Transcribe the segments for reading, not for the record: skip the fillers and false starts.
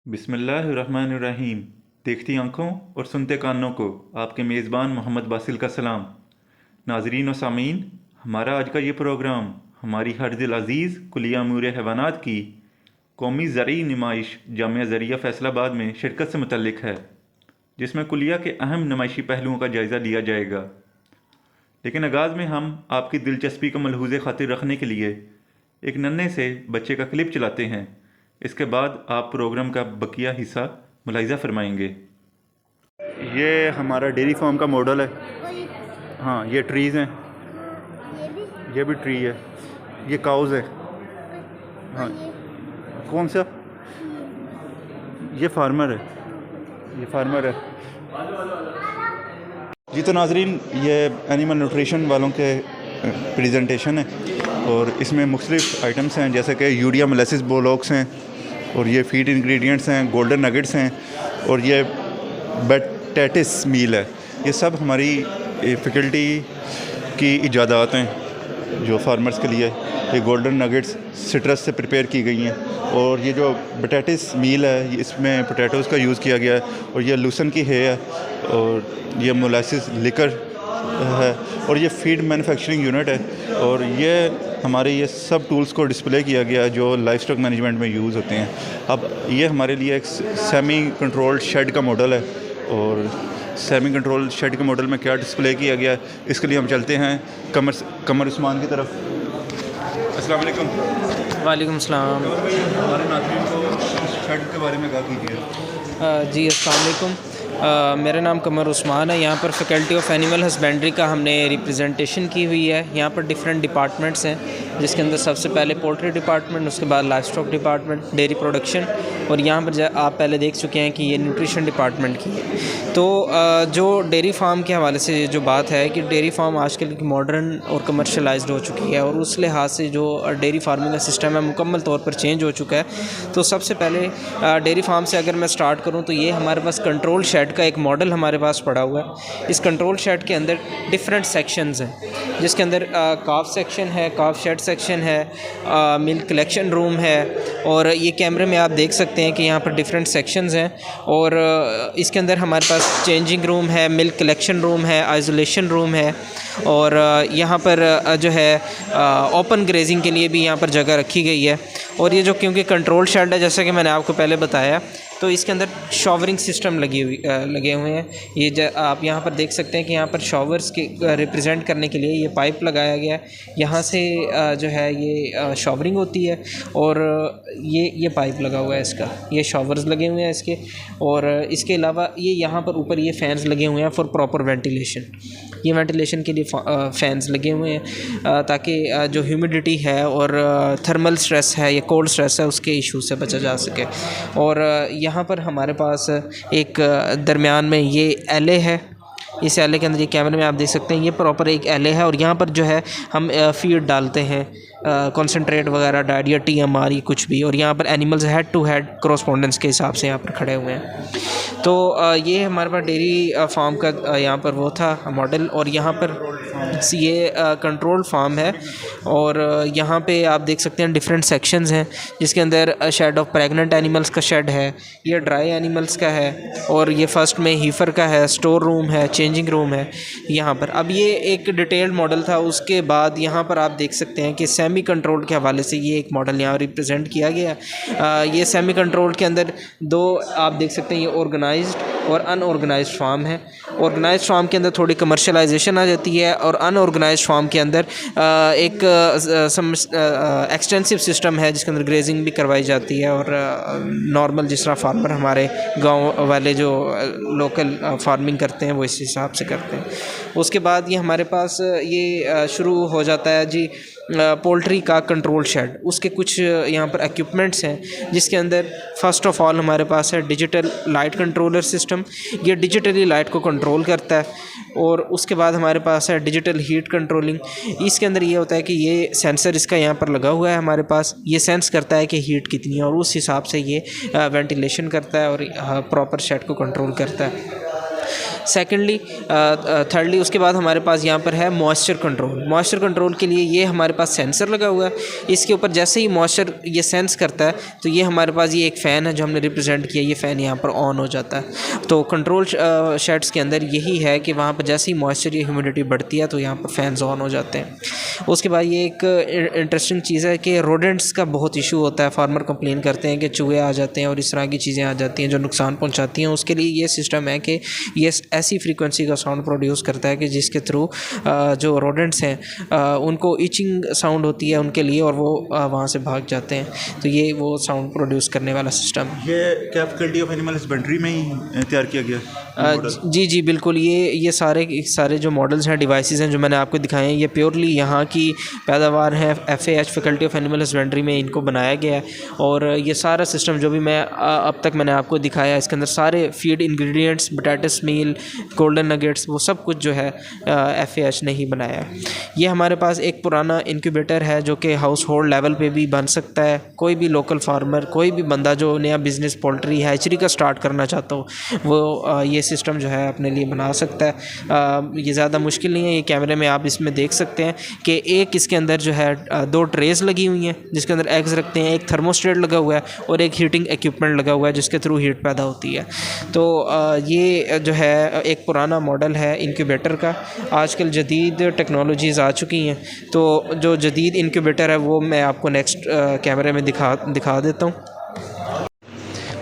बिस्मिल्लाहिर्रहमानिर्रहीम। देखती आंखों और सुनते कानों को आपके मेज़बान मोहम्मद बासिल का सलाम। नाजरीन और सामीन, हमारा आज का ये प्रोग्राम हमारी हर दिल अज़ीज़ कुलिया अमूर हैवानात की कौमी ज़रई नुमाइश जामिया ज़रिया फ़ैसलाबाद में शिरकत से मुतल्लिक़ है, जिसमें कुलिया के अहम नुमाइशी पहलुओं का जायज़ा लिया जाएगा। लेकिन आगाज़ में हम आपकी दिलचस्पी को मलहूज़ खातिर रखने के लिए एक नन्हे से बच्चे का क्लिप चलाते हैं। इसके बाद आप प्रोग्राम का बकिया हिस्सा मुलाहिज़ा फरमाएंगे। ये हमारा डेयरी फार्म का मॉडल है। हाँ, ये ट्रीज़ हैं, ये भी ट्री है, ये काउज़ है। हाँ, कौन सा? ये फार्मर है, ये फार्मर है जी। तो नाजरीन, ये एनिमल न्यूट्रिशन वालों के प्रेजेंटेशन है और इसमें मुख्तलिफ़ आइटम्स हैं, जैसे कि यूरिया मोलेसिस बोलॉक्स हैं, और ये फीड इंग्रेडिएंट्स हैं, गोल्डन नगेट्स हैं, और ये बटेटिस मील है। ये सब हमारी फैकल्टी की इजादात हैं जो फार्मर्स के लिए। ये गोल्डन नगेट्स सिट्रस से प्रिपेयर की गई हैं, और ये जो बटेटिस मील है इसमें पोटैटोज़ का यूज़ किया गया है, और ये लूसन की है, और ये मोलासिस लिकर है, और ये फीड मैन्युफैक्चरिंग यूनिट है। और ये हमारे ये सब टूल्स को डिस्प्ले किया गया है जो लाइफ स्टॉक मैनेजमेंट में यूज़ होते हैं। अब ये हमारे लिए एक सेमी कंट्रोल्ड शेड का मॉडल है, और सेमी कंट्रोल शेड के मॉडल में क्या डिस्प्ले किया गया है, इसके लिए हम चलते हैं कमर उस्मान की तरफ। अस्सलाम वालेकुम। वालेकुम सलाम। हमारे नाज़रीन को शेड के बारे में क्या कीजिए। जी अस्सलाम वालेकुम। मेरा नाम कमर उस्मान है। यहाँ पर फैकल्टी ऑफ एनिमल हस्बेंड्री का हमने रिप्रेजेंटेशन की हुई है। यहाँ पर डिफरेंट डिपार्टमेंट्स हैं, जिसके अंदर सबसे पहले पोल्ट्री डिपार्टमेंट, उसके बाद life stock department, dairy production, और यहाँ पर आप पहले देख चुके हैं कि ये न्यूट्रिशन डिपार्टमेंट की है। तो जो डेयरी फार्म के हवाले से जो बात है कि डेयरी फार्म आजकल की मॉडर्न और कमर्शलाइज्ड हो चुकी है, और उस लिहाज से जो डेयरी फार्मिंग का सिस्टम है मुकम्मल तौर पर चेंज हो चुका है। तो सबसे पहले डेयरी फार्म से अगर मैं स्टार्ट करूँ तो ये हमारे पास कंट्रोल शेड का एक मॉडल हमारे पास पड़ा हुआ है। इस कंट्रोल शेड के अंदर डिफरेंट सेक्शंस हैं, जिसके अंदर काफ सेक्शन है, काफ शेड सेक्शन है, मिल्क कलेक्शन रूम है, और ये कैमरे में आप देख सकते हैं कि यहाँ पर डिफरेंट सेक्शंस हैं। और इसके अंदर हमारे पास चेंजिंग रूम है, मिल्क कलेक्शन रूम है, आइसोलेशन रूम है, और यहाँ पर जो है ओपन ग्रेजिंग के लिए भी यहाँ पर जगह रखी गई है। और ये जो क्योंकि कंट्रोल शेड है, जैसा कि मैंने आपको पहले बताया, तो इसके अंदर शॉवरिंग सिस्टम लगे हुए हैं। ये आप यहाँ पर देख सकते हैं कि यहाँ पर शॉवर्स के रिप्रेजेंट करने के लिए ये पाइप लगाया गया है। यहाँ से जो है ये शॉवरिंग होती है, और ये पाइप लगा हुआ है इसका, ये शॉवर्स लगे हुए हैं इसके। और इसके अलावा ये यहाँ पर ऊपर ये फ़ैन्स लगे हुए हैं फॉर प्रॉपर वेंटिलेशन। ये वेंटिलेशन के लिए फ़ैन्स लगे हुए हैं ताकि जो ह्यूमिडिटी है और थर्मल स्ट्रेस है या कोल्ड स्ट्रेस है उसके इशू से बचा जा सके। और यहाँ पर हमारे पास एक दरमियान में ये एले है। इस एले के अंदर ये कैमरे में आप देख सकते हैं, ये प्रॉपर एक एले है, और यहाँ पर जो है हम फीड डालते हैं, कॉन्सेंट्रेट वगैरह, डाइट या TMR, ये कुछ भी। और यहाँ पर animals head to head correspondence के हिसाब से यहाँ पर खड़े हुए हैं। तो ये हमारे पास डेयरी फार्म का यहाँ पर वो था मॉडल। और यहाँ पर ये कंट्रोल फार्म है, और यहाँ पे आप देख सकते हैं डिफरेंट सेक्शंस हैं, जिसके अंदर शेड ऑफ प्रेग्नेंट एनिमल्स का शेड है, ये ड्राई एनिमल्स का है, और ये फर्स्ट में हीफर का है, स्टोर रूम है, चेंजिंग रूम है यहाँ पर। अब ये एक डिटेल्ड मॉडल था। उसके बाद यहाँ पर आप देख सकते हैं कि सेमी कंट्रोल के हवाले से ये एक मॉडल यहाँ रिप्रेजेंट किया गया। ये सेमी कंट्रोल के अंदर दो आप देख सकते हैं, ये ऑर्गेनाइज्ड और अनऑर्गेनाइज्ड फार्म है। ऑर्गेनाइज्ड फार्म के अंदर थोड़ी कमर्शलाइजेशन आ जाती है, और अनऑर्गेनाइज्ड फार्म के अंदर एक एक्सटेंसिव सिस्टम है जिसके अंदर ग्रेजिंग भी करवाई जाती है, और नॉर्मल जिस तरह फार्मर हमारे गांव वाले जो लोकल फार्मिंग करते हैं वो इस हिसाब से करते हैं। उसके बाद ये हमारे पास ये शुरू हो जाता है जी पोल्ट्री का कंट्रोल शेड। उसके कुछ यहाँ पर इक्विपमेंट्स हैं, जिसके अंदर फ़र्स्ट ऑफ़ ऑल हमारे पास है डिजिटल लाइट कंट्रोलर सिस्टम। ये डिजिटली लाइट को कंट्रोल करता है। और उसके बाद हमारे पास है डिजिटल हीट कंट्रोलिंग। इसके अंदर ये होता है कि ये सेंसर इसका यहाँ पर लगा हुआ है हमारे पास, ये सेंस करता है कि हीट कितनी है, और उस हिसाब से ये वेंटिलेशन करता है और प्रॉपर शेड को कंट्रोल करता है। सेकेंडली थर्डली उसके बाद हमारे पास यहाँ पर है मॉइस्चर कंट्रोल। मॉइस्चर कंट्रोल के लिए ये हमारे पास सेंसर लगा हुआ है, इसके ऊपर जैसे ही मॉइस्चर ये सेंस करता है तो ये हमारे पास ये एक फ़ैन है जो हमने रिप्रेजेंट किया, ये फ़ैन यहाँ पर ऑन हो जाता है। तो कंट्रोल शेड्स के अंदर यही है कि वहाँ पर जैसे ही मॉइस्चर या ह्यूमिडिटी बढ़ती है तो यहाँ पर फ़ैन्स ऑन हो जाते हैं। उसके बाद ये एक इंटरेस्टिंग चीज़ है कि रोडेंट्स का बहुत इशू होता है। फार्मर कंप्लेन करते हैं कि चूहे आ जाते हैं और इस तरह की चीज़ें आ जाती हैं जो नुकसान पहुंचाती हैं। उसके लिए ये सिस्टम है कि ये ऐसी फ्रीक्वेंसी का साउंड प्रोड्यूस करता है कि जिसके थ्रू जो रोडेंट्स हैं उनको ईचिंग साउंड होती है उनके लिए और वो वहाँ से भाग जाते हैं। तो ये वो साउंड प्रोड्यूस करने वाला सिस्टम है। ये क्या फैकल्टी ऑफ एनिमल हस्बेंड्री में ही तैयार किया गया? जी बिल्कुल। ये सारे जो मॉडल्स हैं, डिवाइसेस हैं जो मैंने आपको दिखाए हैं, ये प्योरली यहाँ की पैदावार है। FAH faculty of animal husbandry में इनको बनाया गया है। और ये सारा सिस्टम जो भी मैं अब तक मैंने आपको दिखाया है, इसके अंदर सारे फीड इंग्रेडिएंट्स, पोटैटस मील, गोल्डन नगेट्स, वो सब कुछ जो है FAH ने ही बनाया है। ये हमारे पास एक पुराना इंक्यूबेटर है जो कि हाउस होल्ड लेवल पे भी बन सकता है। कोई भी लोकल फार्मर, कोई भी बंदा जो नया बिज़नेस पोल्ट्री हैचरी का स्टार्ट करना चाहता हो वो ये सिस्टम जो है अपने लिए बना सकता है। ये ज़्यादा मुश्किल नहीं है। ये कैमरे में आप इसमें देख सकते हैं कि एक इसके अंदर जो है 2 ट्रेज़ लगी हुई हैं जिसके अंदर एग्स रखते हैं, एक थर्मोस्टेट लगा हुआ है और एक हीटिंग इक्विपमेंट लगा हुआ है जिसके थ्रू हीट पैदा होती है। तो ये जो है एक पुराना मॉडल है इंक्यूबेटर का। आजकल जदीद टेक्नोलॉजीज़ आ चुकी हैं, तो जो जदीद इंक्यूबेटर है वो मैं आपको नेक्स्ट कैमरे में दिखा देता हूँ।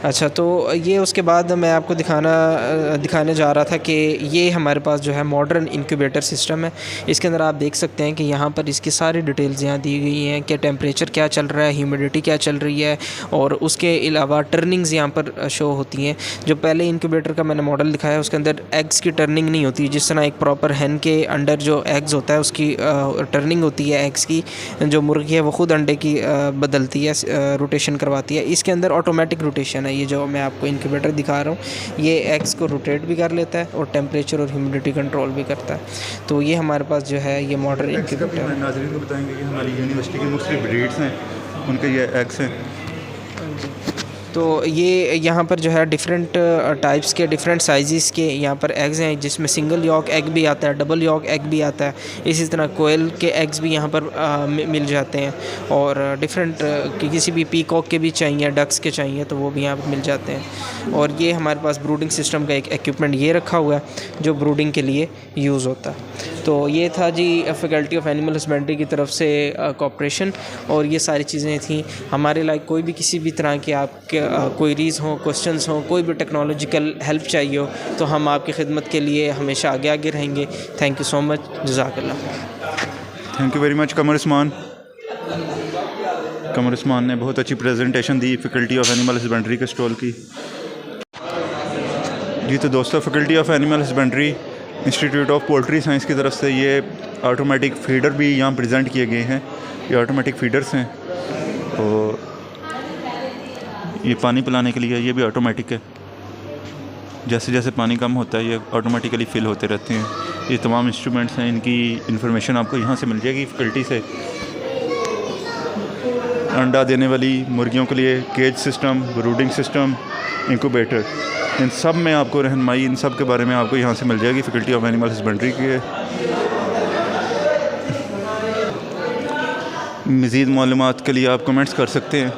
अच्छा, तो ये उसके बाद मैं आपको दिखाने जा रहा था कि ये हमारे पास जो है मॉडर्न इंक्यूबेटर सिस्टम है। इसके अंदर आप देख सकते हैं कि यहाँ पर इसकी सारी डिटेल्स यहाँ दी गई हैं कि टेम्परेचर क्या चल रहा है, ह्यूमिडिटी क्या चल रही है, और उसके अलावा टर्निंग्स यहाँ पर शो होती हैं। जो पहले इंक्यूबेटर का मैंने मॉडल दिखाया उसके अंदर एग्स की टर्निंग नहीं होती। जिस तरह एक प्रॉपर हैन के अंडर जो एग्स होता है उसकी टर्निंग होती है एग्स की, जो मुर्गी है वो ख़ुद अंडे की बदलती है, रोटेशन करवाती है। इसके अंदर ऑटोमेटिक रोटेशन है। ये जो मैं आपको इंक्यूबेटर दिखा रहा हूँ ये एग्स को रोटेट भी कर लेता है और टेम्परेचर और ह्यूमिडिटी कंट्रोल भी करता है। तो ये हमारे पास जो है ये मॉडर्न इंक्यूबेटर। नाज़रीन को बताएंगे कि हमारी यूनिवर्सिटी की मुख्तलिफ ब्रीड्स हैं, उनके ये एग्स हैं। तो ये यहाँ पर जो है डिफरेंट टाइप्स के, डिफरेंट साइज़ के यहाँ पर एग्स हैं, जिसमें सिंगल यॉक एग भी आता है, डबल यॉक एग भी आता है। इसी तरह कोयल के एग्स भी यहाँ पर मिल जाते हैं, और डिफरेंट किसी भी पीकॉक के भी चाहिए, डक्स के चाहिए तो वो भी यहाँ पर मिल जाते हैं। और ये हमारे पास ब्रूडिंग सिस्टम का एक इक्विपमेंट ये रखा हुआ है जो ब्रूडिंग के लिए यूज़ होता है। तो ये था जी फैकल्टी ऑफ एनिमल हस्बेंड्री की तरफ से कोऑपरेशन, और ये सारी चीज़ें थी हमारे लाइक। कोई भी किसी भी तरह के आपके क्वेरीज़ हों, क्वेश्चंस हों, कोई भी टेक्नोलॉजिकल हेल्प चाहिए हो तो हम आपकी खिदमत के लिए हमेशा आगे रहेंगे। थैंक यू सो मच, जज़ाकल्लाह। Thank you very much Qamar Usman ने बहुत अच्छी प्रेजेंटेशन दी फैकल्टी ऑफ एनिमल हस्बेंड्री के स्टॉल की। जी तो दोस्तों, faculty of animal husbandry institute of poultry science की तरफ से ये ऑटोमेटिक फीडर भी यहाँ प्रेजेंट किए गए हैं। ये ऑटोमेटिक फीडर्स हैं, और ये पानी पिलाने के लिए ये भी ऑटोमेटिक है। जैसे जैसे पानी कम होता है ये ऑटोमेटिकली फिल होते रहते हैं। ये तमाम इंस्ट्रूमेंट्स हैं, इनकी इन्फॉर्मेशन आपको यहाँ से मिल जाएगी फैकल्टी से। अंडा देने वाली मुर्गियों के लिए cage system, brooding system, incubator, इन सब में आपको रहनुमाई, इन सब के बारे में आपको यहाँ से मिल जाएगी फैकल्टी ऑफ एनिमल हस्बेंड्री के। मज़ीद मालूमात के लिए आप कमेंट्स कर सकते हैं।